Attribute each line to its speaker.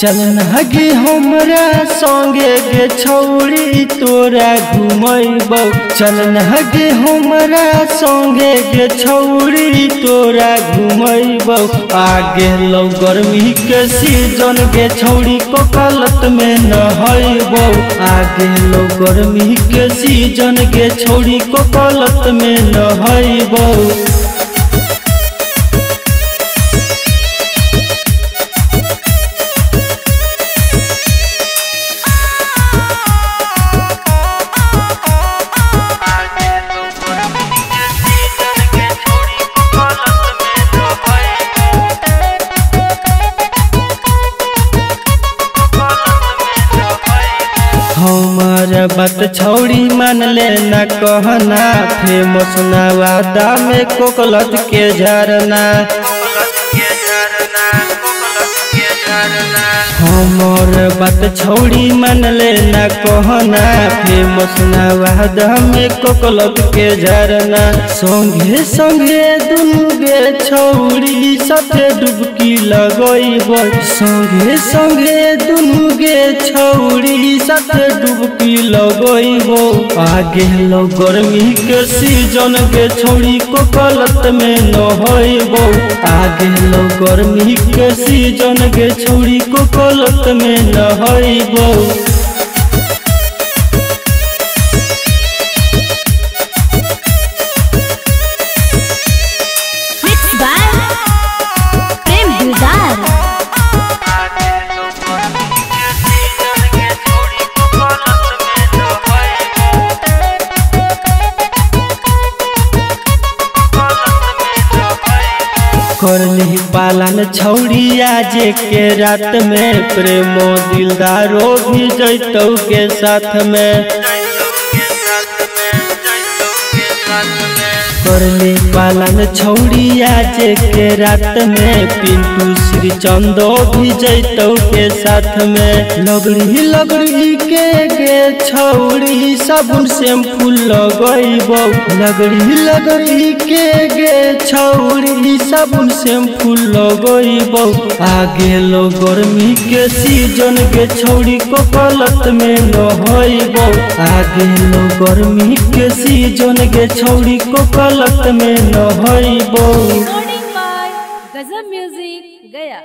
Speaker 1: चलन हगे हमरा संगे गे छौड़ी तोरा घुमैबौ। चलन हगे हमरा संगे गे छौड़ी तोरा घुमैबौ। आगे लो गर्मी के सीजन गे छौड़ी कोकलत में नहैबौ। आगे लो गर्मी के सीजन गे छौड़ी कोकलत में नहैबौ। हमारा बात छौड़ी मान ले न कहना, फेमस नवादा में कोकलत के झरना। हमार बात छौड़ी मान ले न कहना, फेमस नवादा में कोकलत के झरना। संगे संगे दुनू गे छौड़ी साथे डुबकी लगैबौ। संगे संगे दुनू गे छौड़ी साथे डुबकी लगैबौ। आगे लो गर्मी के सीजन गे छौड़ी कोकलत में नहैबौ। आगे लो गर्मी के सीजन गे छौड़ी कोकलत में नहैबौ। करली पालन छौड़ी आज के रात में, प्रेमो दिलदारो भी जैतौ के साथ में। करली पालन छौड़ी आज के रात में, पिंटू श्री चंदो भी जैतौ के साथ में। लगड़ी लगड़ी के गे छौड़ी साबुन शैम्पू लगैबौ। लगड़ी लगड़ी के गे छौड़ी साबुन शैम्पू लगैबौ। आगे लो गर्मी के सीजन गे छौड़ी कोकलत में नहैबौ। आगे लो गर्मी के सीजन गे छौड़ी कोकलत में नहैबौ।
Speaker 2: रिकॉर्डिंग बाय गजब म्यूजिक गया।